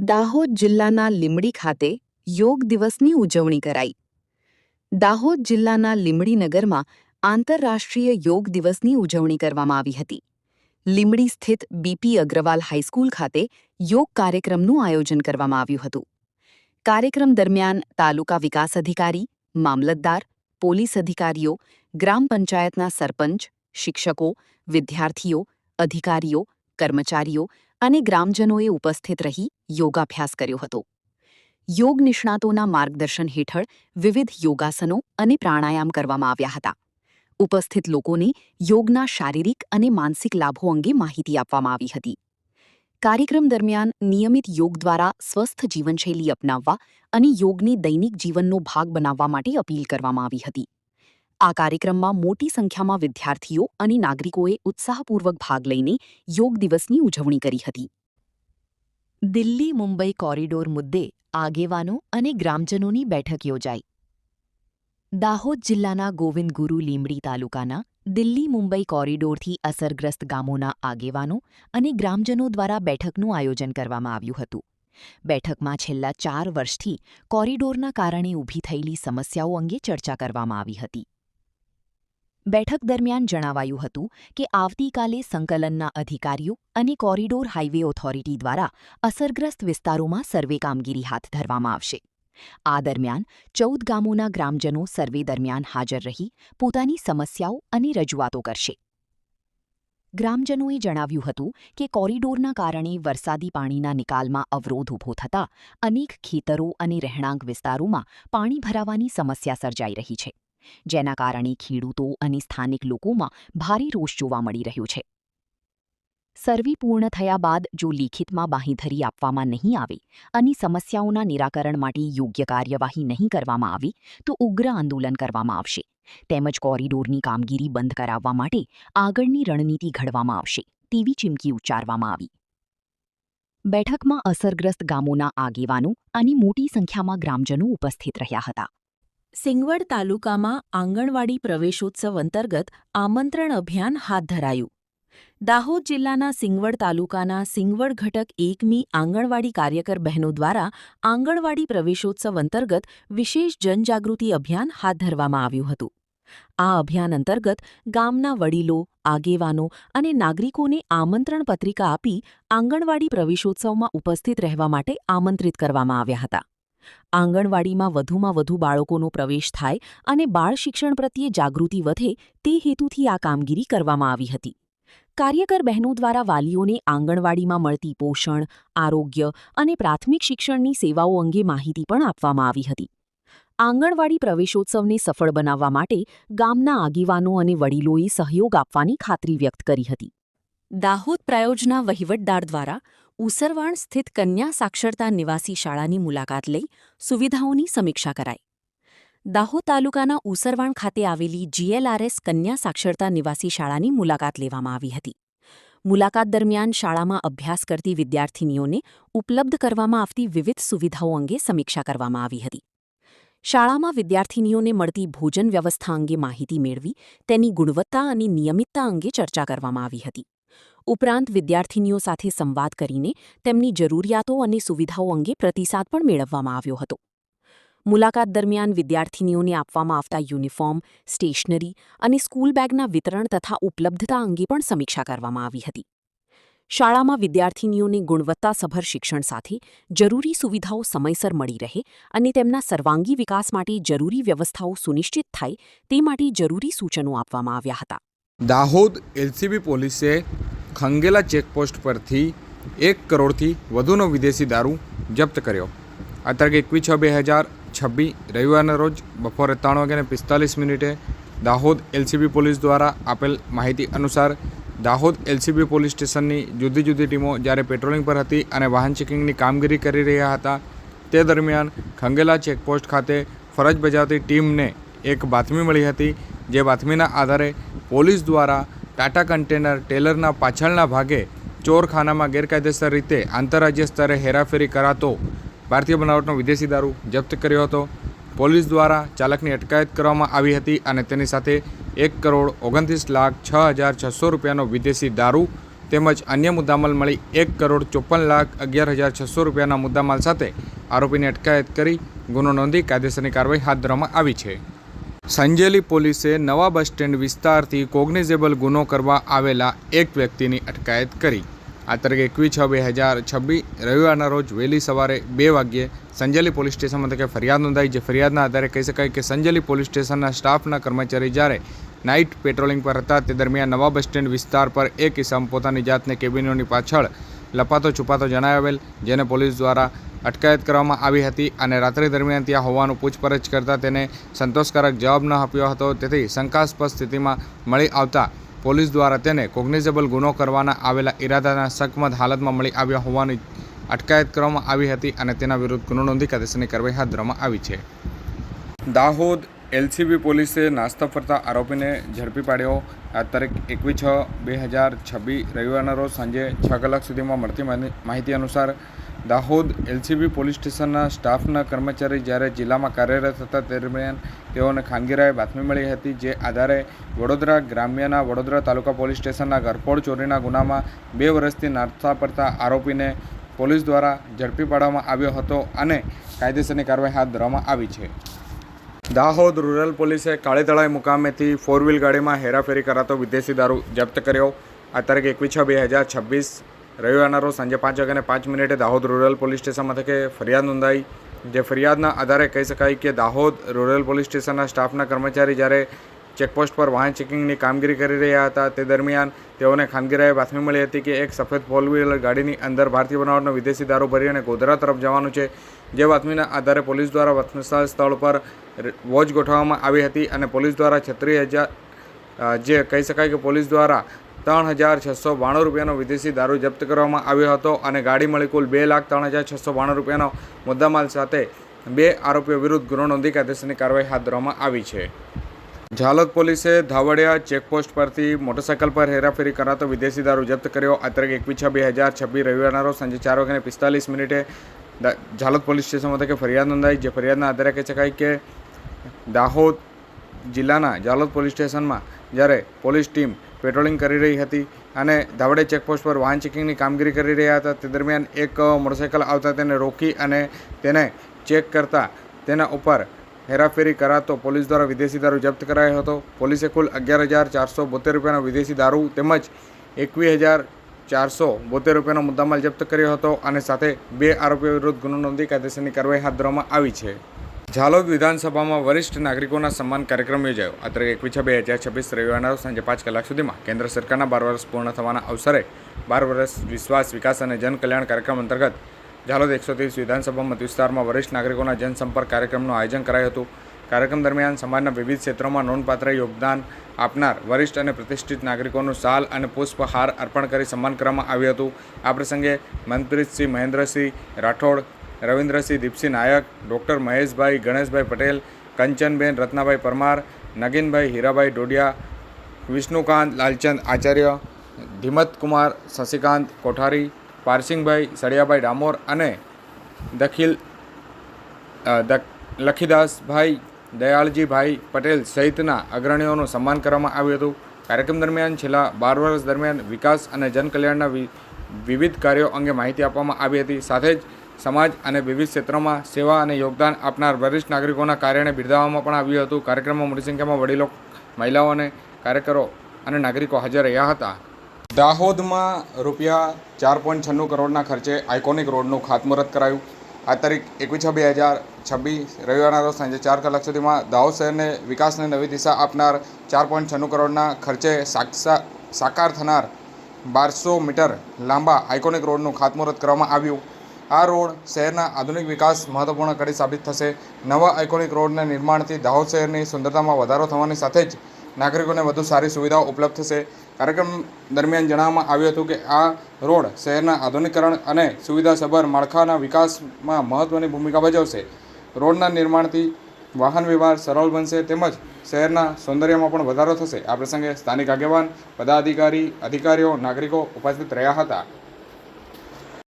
દાહોદ જિલ્લાના લીંબડી ખાતે યોગ દિવસની ઉજવણી કરાઈ. દાહોદ જિલ્લાના લીંબડી નગરમાં આંતરરાષ્ટ્રીય યોગ દિવસની ઉજવણી કરવામાં આવી હતી. લીંબડી સ્થિત બીપી અગ્રવાલ હાઈસ્કૂલ ખાતે યોગ કાર્યક્રમનું આયોજન કરવામાં આવ્યું હતું. કાર્યક્રમ દરમિયાન તાલુકા વિકાસ અધિકારી, મામલતદાર, પોલીસ અધિકારીઓ, ગ્રામ પંચાયતના સરપંચ, શિક્ષકો, વિદ્યાર્થીઓ, અધિકારીઓ, કર્મચારીઓ અને ગ્રામજનોએ ઉપસ્થિત રહી યોગાભ્યાસ કર્યો હતો. યોગ નિષ્ણાતોના માર્ગદર્શન હેઠળ વિવિધ યોગાસનો અને પ્રાણાયામ કરવામાં આવ્યા હતા. ઉપસ્થિત લોકોને યોગના શારીરિક અને માનસિક લાભો અંગે માહિતી આપવામાં આવી હતી. કાર્યક્રમ દરમિયાન નિયમિત યોગ દ્વારા સ્વસ્થ જીવનશૈલી અપનાવવા અને યોગને દૈનિક જીવનનો ભાગ બનાવવા માટે અપીલ કરવામાં આવી હતી. આ કાર્યક્રમમાં મોટી સંખ્યામાં વિદ્યાર્થીઓ અને નાગરિકોએ ઉત્સાહપૂર્વક ભાગ લઈને યોગ દિવસની ઉજવણી કરી હતી. દિલ્હી મુંબઈ કોરિડોર મુદ્દે આગેવાનો અને ગ્રામજનોની બેઠક યોજાઈ. દાહોદ જિલ્લાના ગોવિંદગુરુ લીંબડી તાલુકાના દિલ્હી મુંબઈ કોરિડોરથી અસરગ્રસ્ત ગામોના આગેવાનો અને ગ્રામજનો દ્વારા બેઠકનું આયોજન કરવામાં આવ્યું હતું. બેઠકમાં છેલ્લા 4 વર્ષથી કોરિડોરના કારણે ઊભી થયેલી સમસ્યાઓ અંગે ચર્ચા કરવામાં આવી હતી. બેઠક દરમિયાન જણાવાયું હતું કે આવતીકાલે સંકલનના અધિકારીઓ અને કોરિડોર હાઇવે ઓથોરિટી દ્વારા અસરગ્રસ્ત વિસ્તારોમાં સર્વે કામગીરી હાથ ધરવામાં આવશે. આ દરમિયાન 14 ગામોના ગ્રામજનો સર્વે દરમિયાન હાજર રહી પોતાની સમસ્યાઓ અને રજૂઆતો કરશે. ગ્રામજનોએ જણાવ્યું હતું કે કોરિડોરના કારણે વરસાદી પાણીના નિકાલમાં અવરોધ ઊભો થતાં અનેક ખેતરો અને રહેણાંક વિસ્તારોમાં પાણી ભરાવાની સમસ્યા સર્જાઈ રહી છે, જેના કારણે ખેડૂતો અને સ્થાનિક લોકોમાં ભારે રોષ જોવા મળી રહ્યો છે. સર્વે પૂર્ણ થયા બાદ જો લેખિતમાં બાંહેધરી આપવામાં નહીં આવે અને સમસ્યાઓના નિરાકરણ માટે યોગ્ય કાર્યવાહી નહીં કરવામાં આવે તો ઉગ્ર આંદોલન કરવામાં આવશે, તેમજ કોરિડોરની કામગીરી બંધ કરાવવા માટે આગળની રણનીતિ ઘડવામાં આવશે તેવી ચીમકી ઉચ્ચારવામાં આવી. બેઠકમાં અસરગ્રસ્ત ગામોના આગેવાનો અને મોટી સંખ્યામાં ગ્રામજનો ઉપસ્થિત રહ્યા હતા. સિંગવડ તાલુકામાં આંગણવાડી પ્રવેશોત્સવ અંતર્ગત આમંત્રણ અભિયાન હાથ ધરાયું. દાહોદ જિલ્લાના સિંગવડ તાલુકાના સિંગવડ ઘટક 1મી આંગણવાડી કાર્યકર બહેનો દ્વારા આંગણવાડી પ્રવેશોત્સવ અંતર્ગત વિશેષ જનજાગૃતિ અભિયાન હાથ ધરવામાં આવ્યું હતું. આ અભિયાન અંતર્ગત ગામના વડીલો, આગેવાનો અને નાગરિકોને આમંત્રણ પત્રિકા આપી આંગણવાડી પ્રવેશોત્સવમાં ઉપસ્થિત રહેવા માટે આમંત્રિત કરવામાં આવ્યા હતા. આંગણવાડીમાં વધુમાં વધુ બાળકોનો પ્રવેશ થાય અને બાળ શિક્ષણ પ્રત્યે જાગૃતિ વધે તે હેતુથી આ કામગીરી કરવામાં આવી હતી. કાર્યકર બહેનો દ્વારા વાલીઓને આંગણવાડીમાં મળતી પોષણ, આરોગ્ય અને પ્રાથમિક શિક્ષણની સેવાઓ અંગે માહિતી પણ આપવામાં આવી હતી. આંગણવાડી પ્રવેશોત્સવને સફળ બનાવવા માટે ગામના આગેવાનો અને વડીલોએ સહયોગ આપવાની ખાતરી વ્યક્ત કરી હતી. દાહોદ પ્રાયોજના વહીવટદાર દ્વારા ઉસરવાણ સ્થિત કન્યા સાક્ષરતા નિવાસી શાળાની મુલાકાત લઈ સુવિધાઓની સમીક્ષા કરાઈ. દાહોદ તાલુકાના ઉસરવાણ ખાતે આવેલી GLRS કન્યા સાક્ષરતા નિવાસી શાળાની મુલાકાત લેવામાં આવી હતી. મુલાકાત દરમિયાન શાળામાં અભ્યાસ કરતી વિદ્યાર્થિનીઓને ઉપલબ્ધ કરવામાં આવતી વિવિધ સુવિધાઓ અંગે સમીક્ષા કરવામાં આવી હતી. શાળામાં વિદ્યાર્થિનીઓને મળતી ભોજન વ્યવસ્થા અંગે માહિતી મેળવી તેની ગુણવત્તા અને નિયમિતતા અંગે ચર્ચા કરવામાં આવી હતી. ઉપરાંત વિદ્યાર્થિનીઓ સાથે સંવાદ કરીને તેમની જરૂરિયાતો અને સુવિધાઓ અંગે પ્રતિસાદ પણ મેળવવામાં આવ્યો હતો. મુલાકાત દરમિયાન વિદ્યાર્થિનીઓને આપવામાં આવતા યુનિફોર્મ, સ્ટેશનરી અને સ્કૂલ બેગના વિતરણ તથા ઉપલબ્ધતા અંગે પણ સમીક્ષા કરવામાં આવી હતી. શાળામાં વિદ્યાર્થિનીઓને ગુણવત્તાસભર શિક્ષણ સાથે જરૂરી સુવિધાઓ સમયસર મળી રહે અને તેમના સર્વાંગી વિકાસ માટે જરૂરી વ્યવસ્થાઓ સુનિશ્ચિત થાય તે માટે જરૂરી સૂચનો આપવામાં આવ્યા હતા. દાહોદ LCB પોલીસે ખંગેલા ચેકપોસ્ટ પરથી 1 કરોડથી વધુનો વિદેશી દારૂ જપ્ત કર્યો. આ તારીખ 21/6/2026 રવિવારના રોજ બપોરે 3:45 દાહોદ LCB પોલીસ દ્વારા આપેલ માહિતી અનુસાર દાહોદ LCB પોલીસ સ્ટેશનની જુદી જુદી ટીમો જ્યારે પેટ્રોલિંગ પર હતી અને વાહન ચેકિંગની કામગીરી કરી રહ્યા હતા તે દરમિયાન ખંગેલા ચેકપોસ્ટ ખાતે ફરજ બજાવતી ટીમને એક બાતમી મળી હતી. જે બાતમીના આધારે પોલીસ દ્વારા ટાટા કન્ટેનર ટેલરના પાછળના ભાગે ચોરખાનામાં ગેરકાયદેસર રીતે આંતરરાજ્ય સ્તરે હેરાફેરી કરાતો ભારતીય બનાવટનો વિદેશી દારૂ જપ્ત કર્યો હતો. પોલીસ દ્વારા ચાલકની અટકાયત કરવામાં આવી હતી અને તેની સાથે 1,29,06,600 રૂપિયાનો વિદેશી દારૂ તેમજ અન્ય મુદ્દામાલ મળી 1,54,11,600 રૂપિયાના મુદ્દામાલ સાથે આરોપીની અટકાયત કરી ગુનો નોંધી કાયદેસરની કાર્યવાહી હાથ ધરવામાં આવી છે. સંજેલી પોલીસે નવા બસ સ્ટેન્ડ વિસ્તારથી કોગ્નિઝેબલ ગુનો કરવા આવેલા એક વ્યક્તિની અટકાયત કરી. આ તારીખ 21/6/2026 રવિવારના રોજ વહેલી સવારે 2 વાગ્યે સંજેલી પોલીસ સ્ટેશન મથકે ફરિયાદ નોંધાઈ. જે ફરિયાદના આધારે કહી શકાય કે સંજેલી પોલીસ સ્ટેશનના સ્ટાફના કર્મચારી જ્યારે નાઇટ પેટ્રોલિંગ પર હતા તે દરમિયાન નવા બસ સ્ટેન્ડ વિસ્તાર પર એક ઇસમ પોતાની જાતને કેબિનોની પાછળ લપાતો છુપાતો જણાવેલ, જેને પોલીસ દ્વારા અટકાયત કરવામાં આવી હતી અને રાત્રિ દરમિયાન ત્યાં હોવાનું પૂછપરછ કરતાં તેને સંતોષકારક જવાબ ન આપ્યો હતો. તેથી શંકાસ્પદ સ્થિતિમાં મળી આવતા પોલીસ દ્વારા તેને કોગ્નિઝેબલ ગુનો કરવાના આવેલા ઈરાદાના શકમત હાલતમાં મળી આવ્યા હોવાની અટકાયત કરવામાં આવી હતી અને તેના વિરુદ્ધ ગુનો નોંધી કાયદેસરની કાર્યવાહી હાથ ધરવામાં આવી છે. દાહોદ એલસીબી પોલીસે નાસ્તા ફરતા આરોપીને ઝડપી પાડ્યો. આ તારીખ 21/6/2026 રવિવારના રોજ સાંજે 6 કલાક સુધીમાં મળતી માહિતી અનુસાર દાહોદ એલસીબી પોલીસ સ્ટેશનના સ્ટાફના કર્મચારી જ્યારે જિલ્લામાં કાર્યરત હતા તે દરમિયાન તેઓને ખાનગીરાએ બાતમી મળી હતી. જે આધારે વડોદરા ગ્રામ્યના વડોદરા તાલુકા પોલીસ સ્ટેશનના ઘરફોડ ચોરીના ગુનામાં 2 વર્ષથી નાસ્તા ફરતા આરોપીને પોલીસ દ્વારા ઝડપી પાડવામાં આવ્યો હતો અને કાયદેસરની કાર્યવાહી હાથ ધરવામાં આવી છે. દાહોદ રૂરલ પોલીસે કાળીતળાઈ મુકામેથી 4 વ્હીલ ગાડીમાં હેરાફેરી કરાતો વિદેશી દારૂ જપ્ત કર્યો. આ તારીખ 21/6/2026 રવિવારના રોજ સાંજે 5:05 દાહોદ રૂરલ પોલીસ સ્ટેશન મથકે ફરિયાદ નોંધાઈ. જે ફરિયાદના આધારે કહી શકાય કે દાહોદ રૂરલ પોલીસ સ્ટેશનના સ્ટાફના કર્મચારી જ્યારે ચેકપોસ્ટ પર વાહન ચેકિંગની કામગીરી કરી રહ્યા હતા તે દરમિયાન તેઓને ખાનગીરાએ બાતમી મળી હતી કે એક સફેદ 4 વ્હીલર ગાડીની અંદર ભારતીય બનાવટનો વિદેશી દારૂ ભરી અને ગોધરા તરફ જવાનું છે. જે બાતમીના આધારે પોલીસ દ્વારા વતનસ્થળ સ્થળ પર વોચ ગોઠવવામાં આવી હતી અને પોલીસ દ્વારા 36,000 જે કહી શકાય કે પોલીસ દ્વારા 3,692 રૂપિયાનો વિદેશી દારૂ જપ્ત કરવામાં આવ્યો હતો અને ગાડી મળી કુલ 2,03,692 રૂપિયાનો મુદ્દામાલ સાથે 2 આરોપીઓ વિરુદ્ધ ગુનો નોંધી કાયદેસરની કાર્યવાહી હાથ ધરવામાં આવી છે. ઝાલોદ પોલીસે ધાવડિયા ચેકપોસ્ટ પરથી મોટરસાયકલ પર હેરાફેરી કરાતો વિદેશી દારૂ જપ્ત કર્યો. આ તારીખ 21/6/2026 રવિવારના રોજ સાંજે 4:45 ઝાલોદ પોલીસ સ્ટેશન મથકે ફરિયાદ નોંધાઈ. જે ફરિયાદના આધારે કહી શકાય કે દાહોદ જિલ્લાના ઝાલોદ પોલીસ સ્ટેશનમાં જ્યારે પોલીસ ટીમ પેટ્રોલિંગ કરી રહી હતી અને ધાવડિયા ચેકપોસ્ટ પર વાહન ચેકિંગની કામગીરી કરી રહ્યા હતા તે દરમિયાન એક મોટરસાયકલ આવતા તેને રોકી અને તેને ચેક કરતા તેના ઉપર હેરાફેરી કરાતો પોલીસ દ્વારા વિદેશી દારૂ જપ્ત કરાયો હતો. પોલીસે કુલ 11,472 રૂપિયાનો વિદેશી દારૂ તેમજ 21,472 રૂપિયાનો મુદ્દામાલ જપ્ત કર્યો હતો અને સાથે 2 આરોપીઓ વિરુદ્ધ ગુનો નોંધી કાયદેસરની કાર્યવાહી હાથ ધરવામાં આવી છે. ઝાલોદ વિધાનસભામાં વરિષ્ઠ નાગરિકોના સન્માન કાર્યક્રમ યોજાયો. આ તારીખ 21/6/2026 રવિવારના રોજ સાંજે 5 કલાક સુધીમાં કેન્દ્ર સરકારના 12 વર્ષ પૂર્ણ થવાના અવસરે 12 વર્ષ વિશ્વાસ વિકાસ અને જનકલ્યાણ કાર્યક્રમ અંતર્ગત ઝાલોદ 130 વિધાનસભા મત વિસ્તારમાં વરિષ્ઠ નાગરિકોના જનસંપર્ક કાર્યક્રમનું આયોજન કરાયું હતું. કાર્યક્રમ દરમિયાન સમાજના વિવિધ ક્ષેત્રોમાં નોંધપાત્ર યોગદાન આપનાર વરિષ્ઠ અને પ્રતિષ્ઠિત નાગરિકોનું શાલ અને પુષ્પહાર અર્પણ કરી સન્માન કરવામાં આવ્યું હતું. આ પ્રસંગે મનપ્રીતસિંહ મહેન્દ્રસિંહ રાઠોડ, રવિન્દ્રસિંહ દીપસિંહ નાયક, ડૉક્ટર મહેશભાઈ ગણેશભાઈ પટેલ, કંચનબેન રત્નાભાઈ પરમાર, નગીનભાઈ હીરાભાઈ ડોડિયા, વિષ્ણુકાંત લાલચંદ આચાર્ય, ધીમતકુમાર શશિકાંત કોઠારી, પારસિંગભાઈ સળિયાભાઈ ડામોર અને લખીદાસભાઈ દયાળજીભાઈ પટેલ સહિતના અગ્રણીઓનું સન્માન કરવામાં આવ્યું હતું. કાર્યક્રમ દરમિયાન છેલ્લા 12 વર્ષ દરમિયાન વિકાસ અને જનકલ્યાણના વિવિધ કાર્યો અંગે માહિતી આપવામાં આવી હતી. સાથે જ સમાજ અને વિવિધ ક્ષેત્રોમાં સેવા અને યોગદાન આપનાર વરિષ્ઠ નાગરિકોના કાર્યને બિરદાવવામાં પણ આવ્યું હતું. કાર્યક્રમમાં મોટી સંખ્યામાં વડીલો, મહિલાઓ અને કાર્યકરો અને નાગરિકો હાજર રહ્યા હતા. દાહોદમાં ₹4.96 કરોડના ખર્ચે આઇકોનિક રોડનું ખાતમુહૂર્ત કરાયું. આ તારીખ 21/6/2026 રવિવારના રોજ સાંજે 4 કલાક સુધીમાં દાહોદ શહેરને વિકાસને નવી દિશા આપનાર 4.96 કરોડના ખર્ચે સાકાર થનાર 1200 મીટર લાંબા આઇકોનિક રોડનું ખાતમુહૂર્ત કરવામાં આવ્યું. આ રોડ શહેરના આધુનિક વિકાસ મહત્વપૂર્ણ કડી સાબિત થશે. નવા આઇકોનિક રોડના નિર્માણથી દાહોદ શહેરની સુંદરતામાં વધારો થવાની સાથે જ નાગરિકોને વધુ સારી સુવિધાઓ ઉપલબ્ધ થશે. કાર્યક્રમ દરમિયાન જણાવવામાં આવ્યું હતું કે આ રોડ શહેરના આધુનિકરણ અને સુવિધાસભર માળખાના વિકાસમાં મહત્ત્વની ભૂમિકા ભજવશે. રોડના નિર્માણથી વાહન વ્યવહાર સરળ બનશે તેમજ શહેરના સૌંદર્યમાં પણ વધારો થશે. આ પ્રસંગે સ્થાનિક આગેવાન, પદાધિકારીઓ, નાગરિકો ઉપસ્થિત રહ્યા હતા.